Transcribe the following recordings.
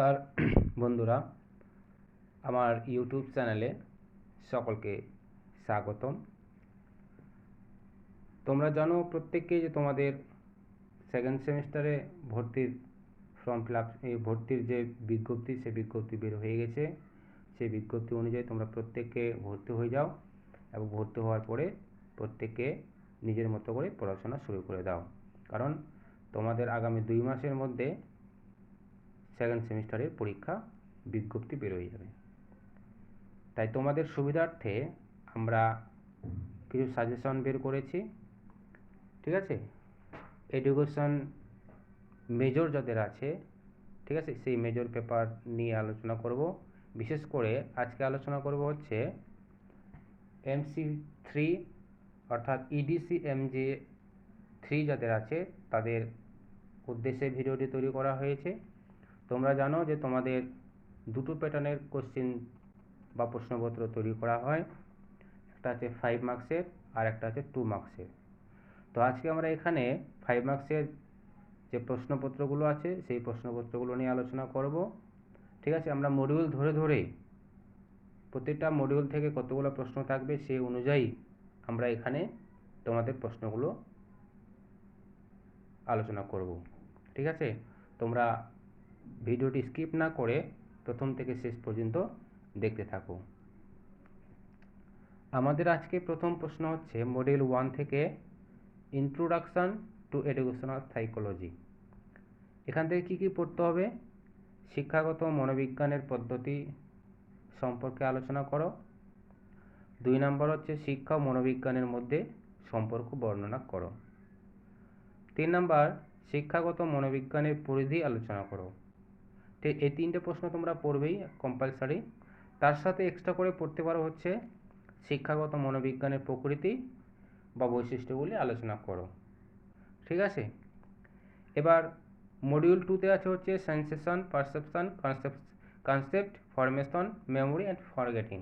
নমস্কার বন্ধুরা, আমার ইউটিউব চ্যানেলে সকলকে স্বাগতম। তোমরা জানো প্রত্যেককেই যে তোমাদের সেকেন্ড সেমিস্টারে ভর্তির ফর্ম ফিল আপ ভর্তির যে বিজ্ঞপ্তি, সে বিজ্ঞপ্তি বের হয়ে গেছে। সেই বিজ্ঞপ্তি অনুযায়ী তোমরা প্রত্যেককে ভর্তি হয়ে যাও এবং ভর্তি হওয়ার পরে প্রত্যেককে নিজের মতো করে পড়াশোনা শুরু করে দাও, কারণ তোমাদের আগামী 2 মাসের মধ্যে সেকেন্ড সেমিস্টারের পরীক্ষা বিজ্ঞপ্তি বেরোয় যাবে। তাই তোমাদের সুবিধার্থে আমরা কিছু সাজেশন বের করেছি, ঠিক আছে। এডুকেশন মেজর যাদের আছে, ঠিক আছে, সেই মেজর পেপার নিয়ে আলোচনা করব। বিশেষ করে আজকে আলোচনা করব হচ্ছে MC3 অর্থাৎ EDC MJ3 যাদের আছে তাদের উদ্দেশ্যে ভিডিওটি তৈরি করা হয়েছে। তোমরা জানো যে তোমাদের দুটো প্যাটার্নের কোশ্চেন বা প্রশ্নপত্র তৈরি করা হয়, একটা আছে 5 মার্কসের আর একটা আছে 2 মার্কসের। তো আজকে আমরা এখানে 5 মার্কসের যে প্রশ্নপত্রগুলো আছে সেই প্রশ্নপত্রগুলো নিয়ে আলোচনা করব, ঠিক আছে। আমরা মডিউল ধরে ধরে প্রত্যেকটা মডিউল থেকে কতগুলো প্রশ্ন থাকবে সেই অনুযায়ী আমরা এখানে তোমাদের প্রশ্নগুলো আলোচনা করব, ঠিক আছে। তোমরা ভিডিওটি স্কিপ না করে প্রথম থেকে শেষ পর্যন্ত দেখতে থাকো। আমাদের আজকে প্রথম প্রশ্ন হচ্ছে মডিউল 1 থেকে ইন্ট্রোডাকশন টু এডুকেশনাল সাইকোলজি। এখান থেকে কি কি পড়তে হবে? শিক্ষাগত মনোবিজ্ঞানের পদ্ধতি সম্পর্কে আলোচনা করো। 2 নম্বর হচ্ছে শিক্ষা ও মনোবিজ্ঞানের মধ্যে সম্পর্ক বর্ণনা করো। 3 নম্বর শিক্ষাগত মনোবিজ্ঞানের পরিধি আলোচনা করো। ঠিক এই 3টে প্রশ্ন তোমরা পড়বেই কম্পালসারি। তার সাথে এক্সট্রা করে পড়তে পারো হচ্ছে শিক্ষাগত মনোবিজ্ঞানের প্রকৃতি বা বৈশিষ্ট্যগুলি আলোচনা করো, ঠিক আছে। এবার মডিউল 2তে আছে হচ্ছে sensation, perception, concept, formation, memory and forgetting.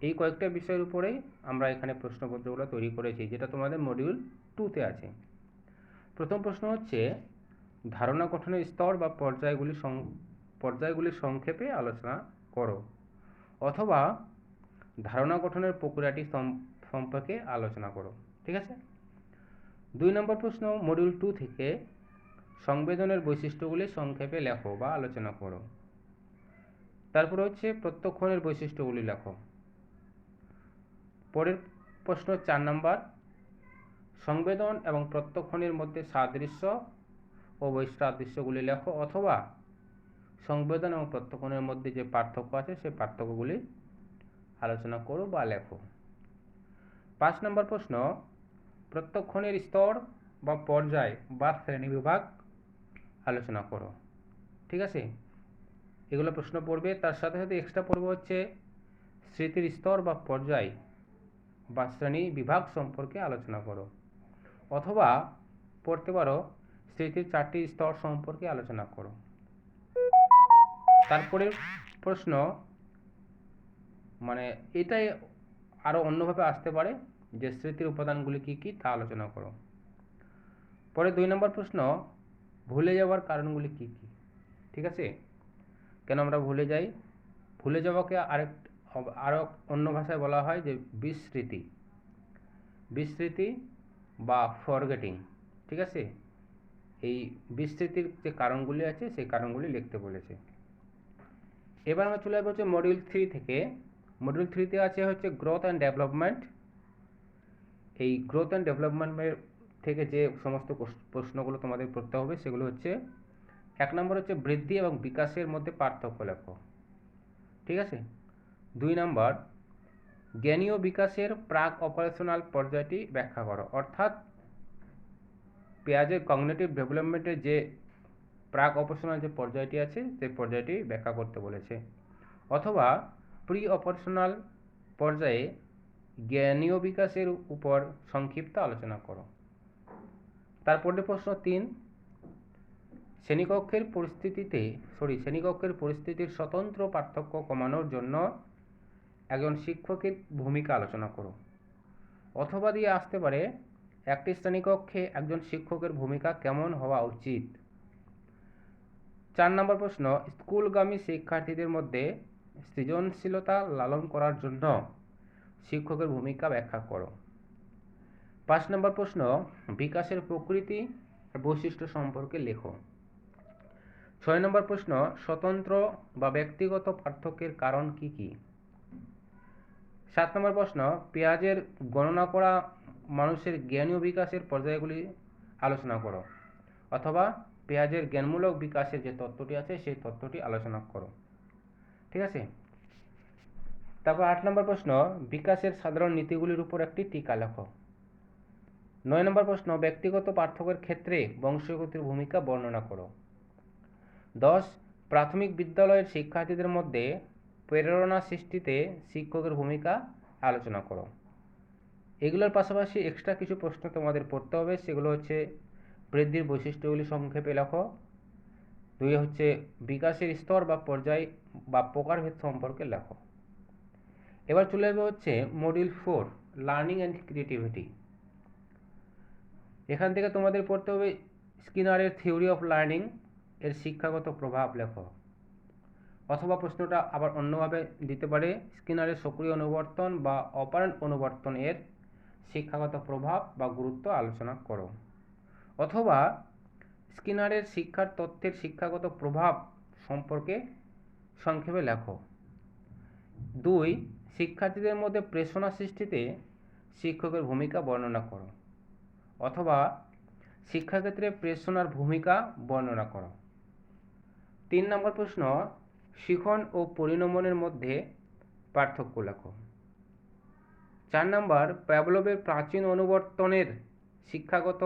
এই কয়েকটা বিষয়ের উপরেই আমরা এখানে প্রশ্নপত্রগুলো তৈরি করেছি, যেটা তোমাদের মডিউল 2তে আছে। প্রথম প্রশ্ন হচ্ছে ধারণা গঠনের স্তর বা পর্যায়গুলি সংক্ষেপে আলোচনা করো, অথবা ধারণা গঠনের প্রক্রিয়াটি সম্পর্কে আলোচনা করো, ঠিক আছে। 2 নম্বর প্রশ্ন মডিউল 2 থেকে সংবেদনের বৈশিষ্ট্যগুলি সংক্ষেপে লেখো বা আলোচনা করো। তারপর হচ্ছে প্রত্যক্ষণের বৈশিষ্ট্যগুলি লেখো। পরের প্রশ্ন 4 নম্বর সংবেদন এবং প্রত্যক্ষণের মধ্যে সাদৃশ্য ও বৈসাদৃশ্যগুলি লেখো, অথবা সংবেদন এবং প্রত্যক্ষণের মধ্যে যে পার্থক্য আছে সেই পার্থক্যগুলি আলোচনা করো বা লেখো। 5 নম্বর প্রশ্ন প্রত্যক্ষণের স্তর বা পর্যায় বা শ্রেণীবিভাগ আলোচনা করো, ঠিক আছে। এগুলো প্রশ্ন পড়বে। তার সাথে সাথে এক্সট্রা পড়বে হচ্ছে স্মৃতির স্তর বা পর্যায় বা শ্রেণী বিভাগ সম্পর্কে আলোচনা করো, অথবা পড়তে পারো স্মৃতির 4টি স্তর সম্পর্কে আলোচনা করো। তারপরে প্রশ্ন মানে এটাই আরও অন্যভাবে আসতে পারে যে স্মৃতির উপাদানগুলি কী কী তা আলোচনা করো। পরে 2 নম্বর প্রশ্ন ভুলে যাওয়ার কারণগুলি কী কী, ঠিক আছে। কেন আমরা ভুলে যাই? ভুলে যাওয়াকে আরও অন্য ভাষায় বলা হয় যে বিস্মৃতি বা ফরগেটিং, ঠিক আছে। এই বিস্মৃতির যে কারণগুলি আছে সেই কারণগুলি লিখতে বলেছে। এবার আমরা চলে আসবো হচ্ছে মডিউল 3 থেকে। মডিউল 3তে আছে হচ্ছে গ্রোথ অ্যান্ড ডেভেলপমেন্ট। এই গ্রোথ অ্যান্ড ডেভেলপমেন্টের থেকে যে সমস্ত প্রশ্নগুলো তোমাদের পড়তে হবে সেগুলো হচ্ছে 1 নম্বর হচ্ছে বৃদ্ধি এবং বিকাশের মধ্যে পার্থক্য লেখো, ঠিক আছে। 2 নম্বর জ্ঞানীয় বিকাশের প্রাক অপারেশনাল পর্যায়টি ব্যাখ্যা করো, অর্থাৎ পেঁয়াজের কগনিটিভ ডেভেলপমেন্টের যে প্রাক অপারেশনাল যে পর্যায়টি আছে সেই পর্যায়টি ব্যাখ্যা করতে বলেছে, অথবা প্রি অপারেশনাল পর্যায়ে জ্ঞানীয় বিকাশের উপর সংক্ষিপ্ত আলোচনা করো। তারপরে প্রশ্ন 3 শ্রেণীকক্ষের পরিস্থিতির স্বতন্ত্র পার্থক্য কমানোর জন্য একজন শিক্ষকের ভূমিকা আলোচনা করো, অথবা দিয়ে আসতে পারে একটি শ্রেণীকক্ষে একজন শিক্ষকের ভূমিকা কেমন হওয়া উচিত। 4 নম্বর প্রশ্ন, স্কুলগামী শিক্ষার্থীদের মধ্যে সৃজনশীলতা লালন করার জন্য শিক্ষকের ভূমিকা ব্যাখ্যা করো। 5 নম্বর প্রশ্ন, বিকাশের প্রকৃতি আর বৈশিষ্ট্য সম্পর্কে লেখো। 6 নম্বর প্রশ্ন, স্বতন্ত্র বা ব্যক্তিগত পার্থক্যের কারণ কি কি। 7 নম্বর প্রশ্ন, পেঁয়াজের গণনা করা মানুষের জ্ঞানীয় বিকাশের পর্যায়গুলি আলোচনা করো, অথবা পেঁয়াজের জ্ঞানমূলক বিকাশের যে তত্ত্বটি আছে সেই তত্ত্বটি আলোচনা করো। ঠিক আছে। তারপর 8 নম্বর প্রশ্ন, বিকাশের সাধারণ নীতিগুলির উপর একটি টিকা লেখো। 9 নম্বর প্রশ্ন, ব্যক্তিগত পার্থক্যের ক্ষেত্রে বংশগতির ভূমিকা বর্ণনা করো। 10 প্রাথমিক বিদ্যালয়ের শিক্ষার্থীদের মধ্যে প্রেরণা সৃষ্টিতে শিক্ষকের ভূমিকা আলোচনা করো। এগুলোর পাশাপাশি এক্সট্রা কিছু প্রশ্ন তোমাদের পড়তে হবে, সেগুলো হচ্ছে বৃদ্ধির বৈশিষ্ট্যগুলি সংক্ষেপে লেখো। 2 হচ্ছে বিকাশের স্তর বা পর্যায় বা প্রকারভেদ সম্পর্কে লেখো। এবার চলে যাবে হচ্ছে মডিউল 4 লার্নিং অ্যান্ড ক্রিয়েটিভিটি। এখান থেকে তোমাদের পড়তে হবে স্কিনারের থিওরি অফ লার্নিং এর শিক্ষাগত প্রভাব লেখো, অথবা প্রশ্নটা আবার অন্যভাবে দিতে পারে, স্কিনারের সক্রিয় অনুবর্তন বা অপারেন্ট অনুবর্তন এর শিক্ষাগত প্রভাব বা গুরুত্ব আলোচনা করো, অথবা স্কিনারের শিক্ষার তত্ত্বের শিক্ষাগত প্রভাব সম্পর্কে সংক্ষেপে লেখো। 2 শিক্ষার্থীদের মধ্যে প্রেরণা সৃষ্টিতে শিক্ষকের ভূমিকা বর্ণনা করো, অথবা শিক্ষাক্ষেত্রে প্রেরণার ভূমিকা বর্ণনা করো। 3 নম্বর প্রশ্ন, শিখন ও পরিণমনের মধ্যে পার্থক্য লেখো। 4 নম্বর, প্যাভলভের প্রাচীন অনুবর্তনের শিক্ষাগত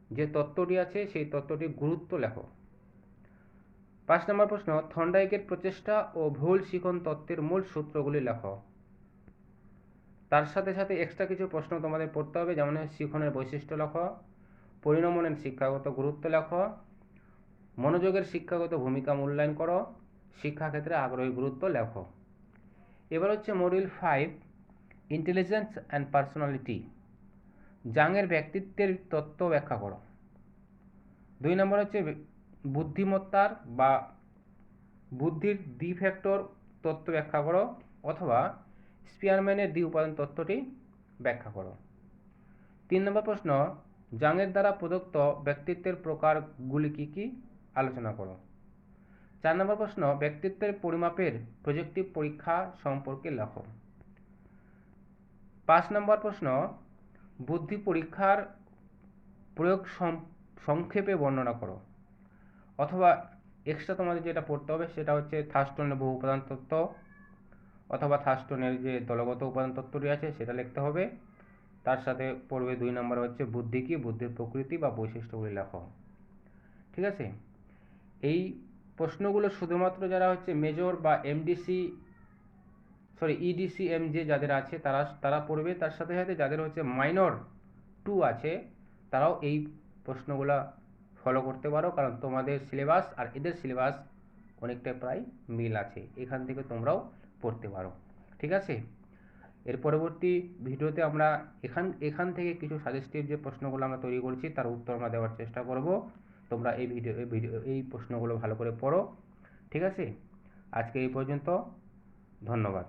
যে তত্ত্বটি আছে সেই তত্ত্বটির গুরুত্ব লেখো। 5 নম্বর প্রশ্ন, থর্নডাইকের প্রচেষ্টা ও ভুল শিখন তত্ত্বের মূল সূত্রগুলি লেখো। তার সাথে সাথে এক্সট্রা কিছু প্রশ্ন তোমাদের পড়তে হবে, যেমন শিখনের বৈশিষ্ট্য লেখো, পরিণমনের শিক্ষাগত গুরুত্ব লেখো, মনোযোগের শিক্ষাগত ভূমিকা মূল্যায়ন করো, শিক্ষাক্ষেত্রে আগ্রহী গুরুত্ব লেখো। এবার হচ্ছে মডিউল 5 ইন্টেলিজেন্স অ্যান্ড পার্সোনালিটি, জাংয়ের ব্যক্তিত্বের তত্ত্ব ব্যাখ্যা করো। 2 নম্বর হচ্ছে বুদ্ধিমত্তার বা বুদ্ধির দ্বি-ফ্যাক্টর তত্ত্ব ব্যাখ্যা করো, অথবা স্পিয়ারম্যানের দ্বি-উপাদান তত্ত্বটি ব্যাখ্যা করো। 3 নম্বর প্রশ্ন, জাংয়ের দ্বারা প্রদত্ত ব্যক্তিত্বের প্রকারগুলি কি কি আলোচনা করো। 4 নম্বর প্রশ্ন, ব্যক্তিত্বের পরিমাপের প্রযুক্তি পরীক্ষা সম্পর্কে লেখো। 5 নম্বর প্রশ্ন, বুদ্ধি পরীক্ষার প্রয়োগ সংক্ষেপে বর্ণনা করো, অথবা এক্সট্রা তোমাদের যেটা পড়তে হবে সেটা হচ্ছে থার্স্টনের বহু উপাদান তত্ত্ব, অথবা থার্স্টনের যে দলগত উপাদান তত্ত্বটি আছে সেটা লিখতে হবে। তার সাথে পড়বে 2 নম্বর হচ্ছে বুদ্ধি কি, বুদ্ধির প্রকৃতি বা বৈশিষ্ট্যগুলি লেখো। ঠিক আছে। এই প্রশ্নগুলো শুধুমাত্র যারা হচ্ছে মেজর বা ইডিসি এমজে যাদের আছে তারা পড়বে। তার সাথে সাথে যাদের হচ্ছে মাইনর 2 আছে তারাও এই প্রশ্নগুলো ফলো করতে পারো, কারণ তোমাদের সিলেবাস আর এদের সিলেবাস অনেকটা প্রায় মিল আছে, এখান থেকে তোমরাও পড়তে পারো। ঠিক আছে। এর পরবর্তী ভিডিওতে আমরা এখান থেকে কিছু সাজেস্টিভ যে প্রশ্নগুলো আমরা তৈরি করেছি তার উত্তর আমরা দেওয়ার চেষ্টা করব। তোমরা এই প্রশ্নগুলো ভালো করে পড়ো। ঠিক আছে। আজকে এই পর্যন্ত, ধন্যবাদ।